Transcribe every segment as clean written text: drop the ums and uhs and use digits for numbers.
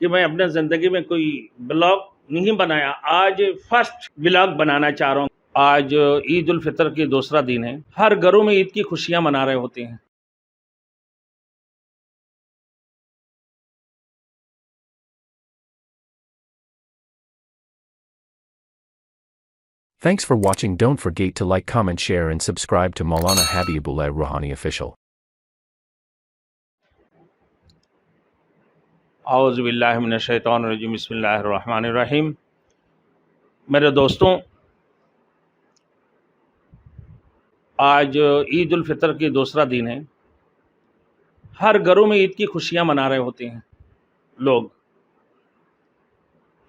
کہ میں اپنے زندگی میں کوئی بلاگ نہیں بنایا. آج فرسٹ بلاگ بنانا چاہ رہا ہوں. آج عید الفطر کی دوسرا دن ہے. ہر گھروں میں عید کی خوشیاں منا رہے ہوتے ہیں. Thanks for watching. Don't forget to like, comment, share and subscribe to Maulana Habibullah Rouhani Official. اعوذ باللہ من الشیطان الرجیم. بسم اللہ الرحمن الرحیم. میرے دوستوں، آج عید الفطر کی دوسرا دن ہے. ہر گھروں میں عید کی خوشیاں منا رہے ہوتے ہیں لوگ.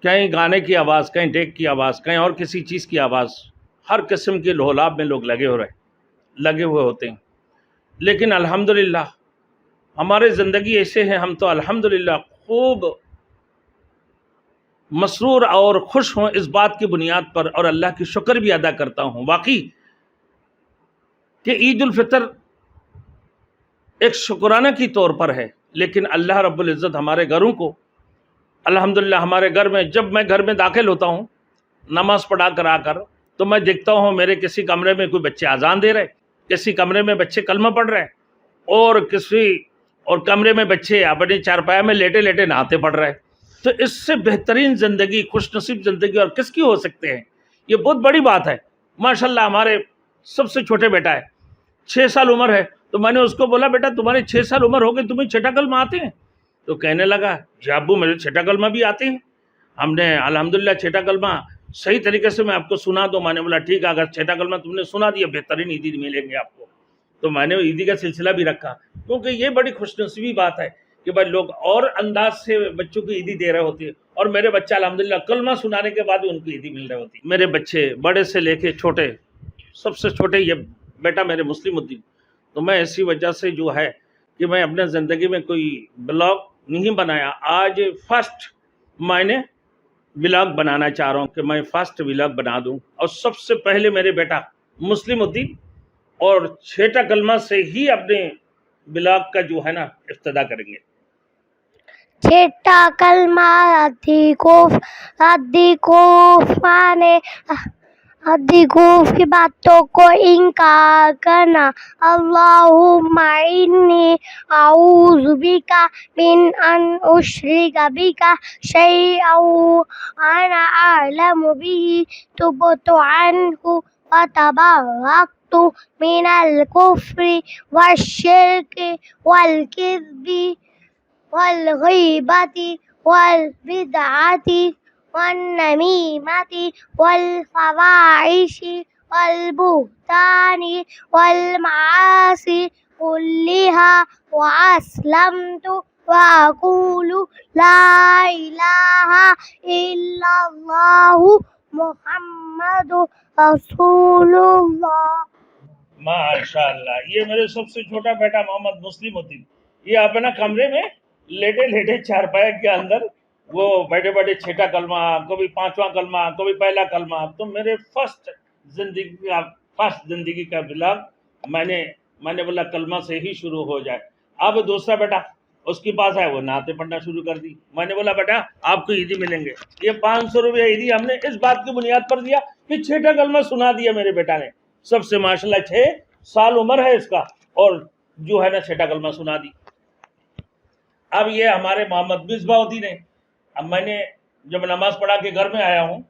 کہیں گانے کی آواز، کہیں ڈیک کی آواز، کہیں اور کسی چیز کی آواز. ہر قسم کے لہولاب میں لوگ لگے ہوئے ہوتے ہیں. لیکن الحمدللہ ہمارے زندگی ایسے ہیں، ہم تو الحمدللہ خوب مسرور اور خوش ہوں اس بات کی بنیاد پر، اور اللہ کی شکر بھی ادا کرتا ہوں واقعی کہ عید الفطر ایک شکرانہ کی طور پر ہے. لیکن اللہ رب العزت ہمارے گھروں کو الحمدللہ، ہمارے گھر میں جب میں گھر میں داخل ہوتا ہوں نماز پڑھا کر آ کر، تو میں دیکھتا ہوں میرے کسی کمرے میں کوئی بچے اذان دے رہے، کسی کمرے میں بچے کلمہ پڑھ رہے، اور کمرے میں بچے اپنی چارپایا میں لیٹے لیٹے نعتیں پڑھ رہے. تو اس سے بہترین زندگی، خوش نصیب زندگی اور کس کی ہو سکتے ہیں؟ یہ بہت بڑی بات ہے. ماشاءاللہ ہمارے سب سے چھوٹے بیٹا ہے، 6 سال عمر ہے. تو میں نے اس کو بولا، بیٹا تمہارے 6 سال عمر ہو گئے، تمہیں چھٹا کلمہ آتے ہیں؟ تو کہنے لگا، جی ابو مجھے چھٹا کلمہ بھی آتے ہیں. ہم نے الحمدللہ چھٹا کلمہ صحیح طریقے سے میں آپ کو سنا دو. میں نے بولا ٹھیک ہے، اگر چھٹا کلمہ تم نے سنا دیا بہترین عیدی ملیں گے آپ کو. تو میں نے عیدی کا سلسلہ بھی رکھا، کیونکہ یہ بڑی خوش نصیبی بات ہے کہ بھائی لوگ اور انداز سے بچوں کو عیدی دے رہے ہوتے ہیں. اور میرے بچہ الحمدللہ کلمہ سنانے کے بعد ان کو عیدی مل رہی ہوتی. میرے بچے بڑے سے لے کے چھوٹے، سب سے چھوٹے یہ بیٹا میرے مسلم الدین. تو میں اسی وجہ سے جو ہے کہ میں اپنے زندگی میں کوئی بلاگ نہیں بنایا. آج فرسٹ میں نے ولاگ بنانا چاہ رہا ہوں کہ میں فرسٹ ولاگ بنا دوں. اور سب سے پہلے میرے بیٹا مسلم الدین اور چھٹا کلمہ سے ہی اپنے ولاگ کا جو ہے نا ابتدا کریں گے. چھٹا کلمہ ادھی کی باتوں کو انکار کرنا. اللہم انی اعوذ بک من ان اشرک بک شیئا انا اعلم به تبت عنہ وتبرأت من الکفر والشرک والکذب والغیبت والبدعت والنمیمت والفواحش والبہتان والمعاصی كلها وأسلمت وأقول لا إله إلا الله محمد رسول اللہ. ماشاءاللہ. یہ میرے سب سے چھوٹا بیٹا محمد مسلم الدین، یہ اپنا کمرے میں لیٹے لیٹے چارپایا کے اندر وہ بیٹھے بیٹھے چھٹا کلمہ، کبھی 5واں کلمہ، کبھی پہلا کلمہ. تو میرے فرسٹ زندگی کا بلاگ میں نے بولا کلمہ سے ہی شروع ہو جائے. اب دوسرا بیٹا اس کے پاس ہے، وہ نعتیں پڑھنا شروع کر دی. میں نے بولا بیٹا آپ کو عیدی ملیں گے. یہ 500 روپیہ عیدی ہم نے اس بات کی بنیاد پر دیا کہ چھٹا کلمہ سنا دیا میرے بیٹا نے. سب سے ماشاءاللہ 6 سال عمر ہے اس کا، اور جو ہے نا چھٹا کلمہ سنا دی. اب یہ ہمارے محمد مصباح الدین ہے. اب میں نے جب نماز پڑھا کے گھر میں آیا ہوں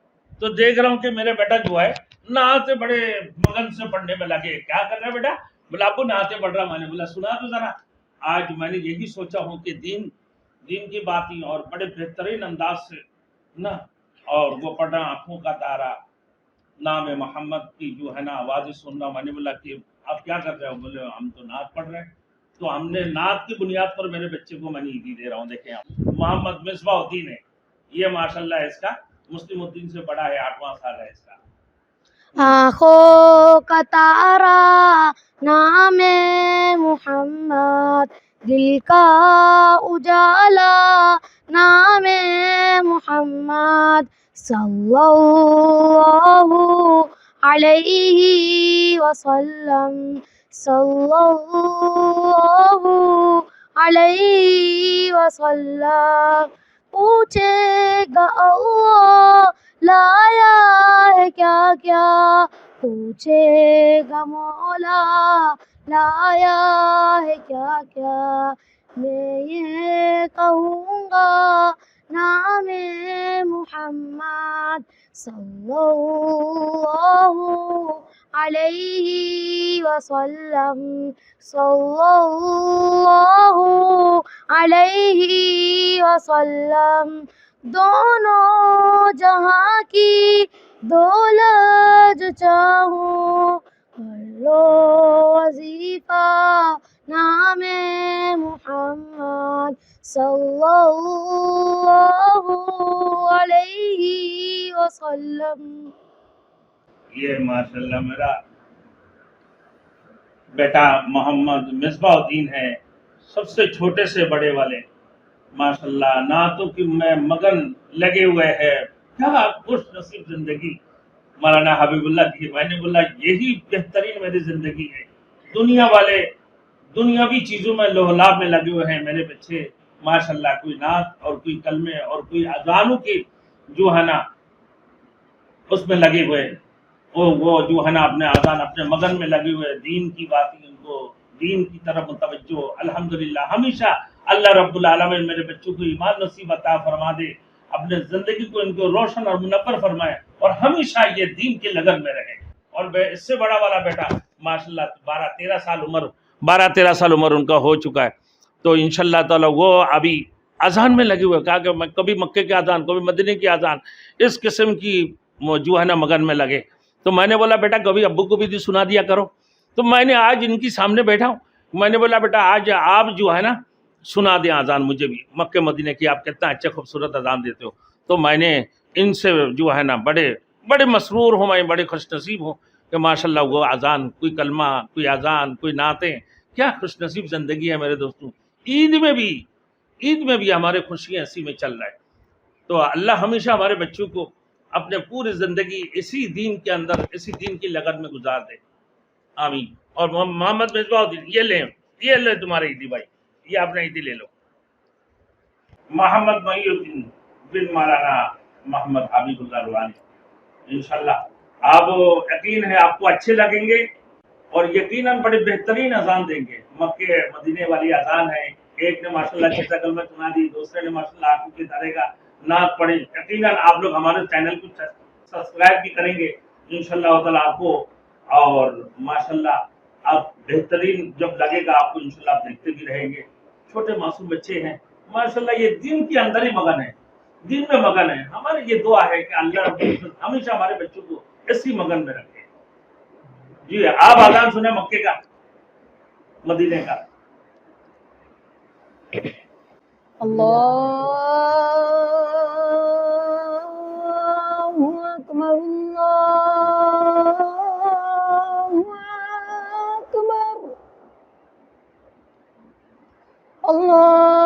تو دیکھ رہا ہوں کہ میرے بیٹا جو ہے نعتیں بڑے مگن سے پڑھنے میں لگے. کیا کر رہا ہے بیٹا؟ بولا ابو نعتیں پڑھ رہا. میں نے بولا سنا تو ذرا. آج میں نے یہی سوچا ہوں کہ دین کی باتیں اور بڑے بہترین انداز سے نا، اور وہ پڑھنا آنکھوں کا تارا، نام محمد کی جو ہے نا آوازیں سننا. میں نے بولا کہ آپ کیا کر رہے ہو؟ بولے ہم تو نعت پڑھ رہے ہیں. تو ہم نے نعت کی بنیاد پر میرے بچے کو میں نے عیدی دے رہا ہوں. دیکھیں آپ، محمد مصباح الدین ہے یہ، ماشاءاللہ اس کا مسلم الدین سے بڑا ہے، 8واں سال ہے اس کا. آنکھوں کا تارا نام محمد، دل کا اجالا نام محمد، صلی اللہ علیہ وسلم، صلی اللہ علیہ وسلم. کیا پوچھے گا مولا لایا ہے کیا کیا، میں یہ کہوں گا نام محمد صلی اللہ علیہ وسلم، صلی اللہ علیہ وسلم۔ دونوں جہاں کی دولت جو چاہوں، کر لو وظیفہ نام محمد صلی اللہ علیہ وسلم۔ یہ ماشاءاللہ میرا بیٹا محمد مصباح الدین ہے، سب سے چھوٹے سے بڑے والے، ماشاءاللہ نعتوں کی میں مگن لگے ہوئے ہے۔ کیا خوش نصیب زندگی مولانا حبیب اللہ کی۔ میں نے بولا یہی بہترین میری زندگی ہے۔ دنیا والے دنیاوی چیزوں میں لہولاب میں لگے ہوئے ہیں میرے بچے، ماشاءاللہ کوئی نعت اور کوئی کلمے اور کوئی اذانوں کی جو ہے نا اس میں لگے ہوئے، وہ جو ہے نا اپنے اذان اپنے مگن میں لگے ہوئے، دین کی باتیں ان کو دین کی طرف متوجہ۔ الحمدللہ ہمیشہ اللہ رب العالمین میرے بچوں کو ایمان نصیب عطا فرما دے، اپنے زندگی کو ان کو روشن اور منور فرمائے، اور ہمیشہ یہ دین کی لگن میں رہے۔ اور اس سے بڑا والا بیٹا ماشاءاللہ 12-13 سال عمر ان کا ہو چکا ہے، تو انشاءاللہ تعالی وہ ابھی اذان میں لگے ہوئے۔ کہا کہ میں کبھی مکے کی اذان کبھی مدینے کی اذان اس قسم کی جو ہے نا مگن میں لگے۔ تو میں نے بولا بیٹا کبھی ابو کو بھی سنا دیا کرو۔ تو میں نے آج ان کی سامنے بیٹھا ہوں، میں نے بولا بیٹا آج آپ جو ہے نا سنا دیں اذان مجھے بھی مکے مدینے کی، آپ کتنا اچھا خوبصورت اذان دیتے ہو۔ تو میں نے ان سے جو ہے نا بڑے مسرور ہوں، میں بڑے خوش نصیب ہوں کہ ماشاءاللہ وہ اذان، کوئی کلمہ، کوئی اذان، کوئی نعتیں، کیا خوش نصیب زندگی ہے میرے دوستوں۔ عید میں بھی ہمارے خوشیاں اسی میں چل رہا ہے۔ تو اللہ ہمیشہ ہمارے بچوں کو اپنے پوری زندگی اسی دین کے اندر، اسی دین کی لگن میں گزار دے، آمین۔ اور محمد مصباح الدین یہ لے تمہارے عیدی بھائی، یہ اپنا عیدی لے لو۔ محمد محی الدین بن مولانا محمد حبیب اللہ روحانی، انشاءاللہ آپ یقین ہے آپ کو اچھے لگیں گے، اور یقیناً بڑے بہترین اذان دیں گے۔ مکے مدینے والی اذان ہے، ایک نے ماشاءاللہ کتنا کلمہ سنا دی، دوسرے نے ماشاءاللہ آپ کی طرح کا نعت پڑھی۔ یقیناً آپ لوگ ہمارے چینل کو سبسکرائب بھی کریں گے انشاءاللہ تعالیٰ آپ کو، اور ماشاءاللہ آپ بہترین جب لگے گا آپ کو انشاءاللہ آپ دیکھتے بھی رہیں گے۔ چھوٹے معصوم بچے ہیں ماشاءاللہ، یہ دین کے اندر ہی مگن ہے، دین میں مگن ہے۔ ہماری یہ دعا ہے کہ اللہ رب العزت ہمیشہ ہمارے بچوں کو اسی مگن میں رکھے۔ جی آپ اذان سنیں مکے کا، مدینے کا۔ اللہ اکبر، اللہ اکبر، اللہ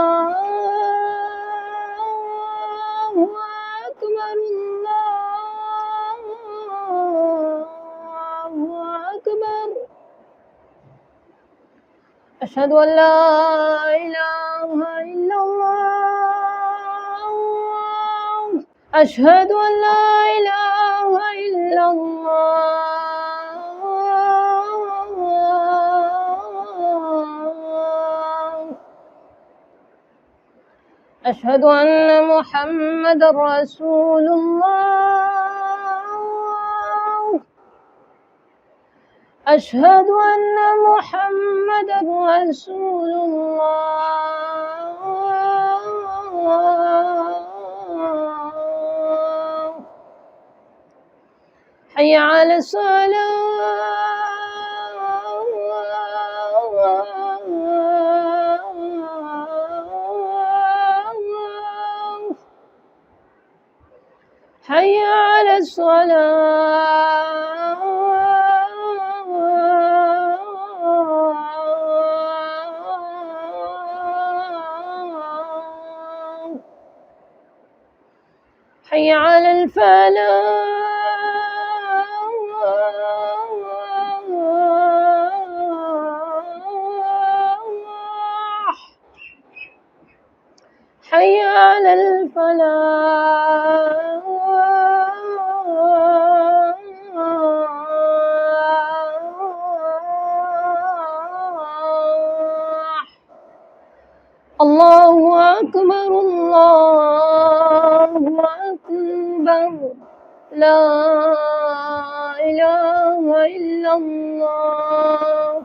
اکبر، اللہ اکبر۔ اشہد ان لا الہ الا اللہ، اشہد ان لا الہ الا اللہ، اشہد ان محمد رسول اللہ، اشہد ان محمد رسول اللہ، حی علی الصلاۃ، حی علی الصلاۃ، حی علی الفلاح، حی علی الفلاح۔ لا إله إلا الله.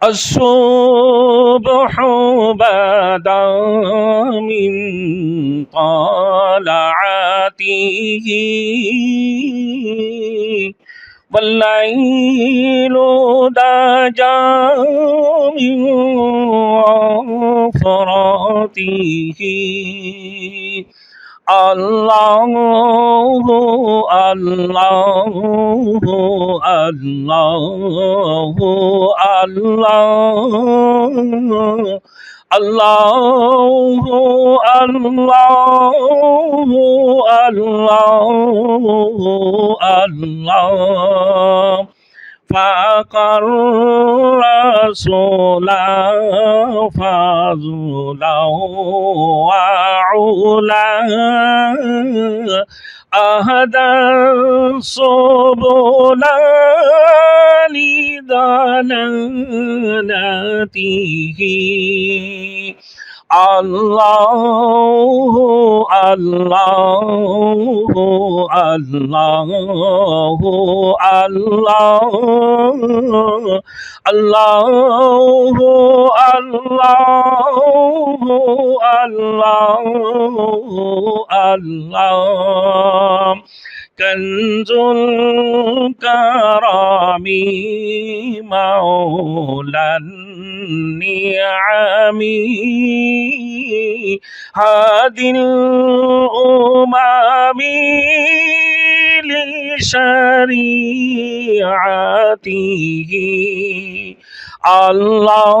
الصبح بدا من طلعته والليل دجى من غفرته الله الله الله الله الله الله الله فقر رسولا فضلا وعلا أهدى سبلا لضلالته الله الله الله الله الله الله الله كنز الكرام مولى النعم هادي الأمم لشريعته الله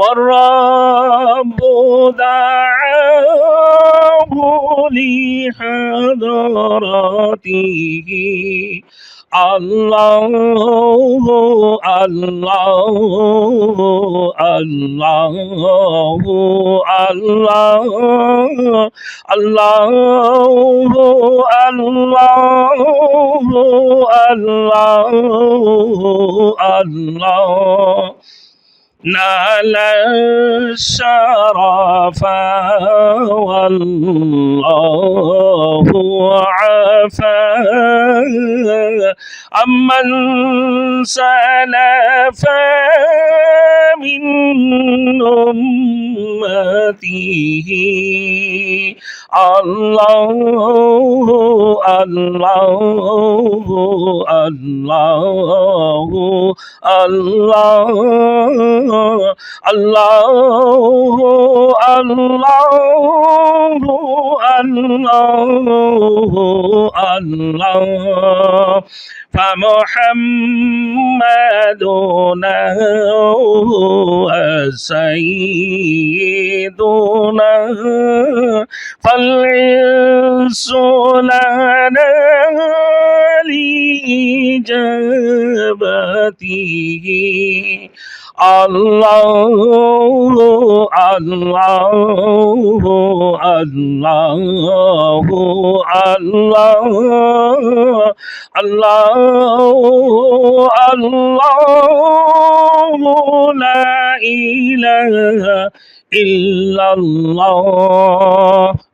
والرب دعاه لحضرته الله الله الله الله الله الله الله نال الشرف والله عفا أمن سلف من أمته الله الله الله الله الله الله الله فمحمدنا سيدنا فالعز لنا لإجابته الله الله الله الله الله الله لا إله إلا الله।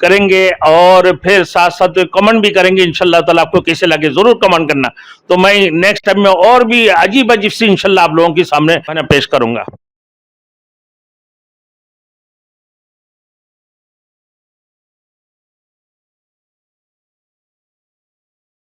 کریں گے اور پھر ساتھ ساتھ کمنٹ بھی کریں گے انشاءاللہ تعالیٰ. آپ کو کیسے لگے ضرور کمنٹ کرنا. تو میں نیکسٹ ٹائم میں اور بھی عجیب عجیب سی انشاءاللہ آپ لوگوں کے سامنے میں پیش کروں گا.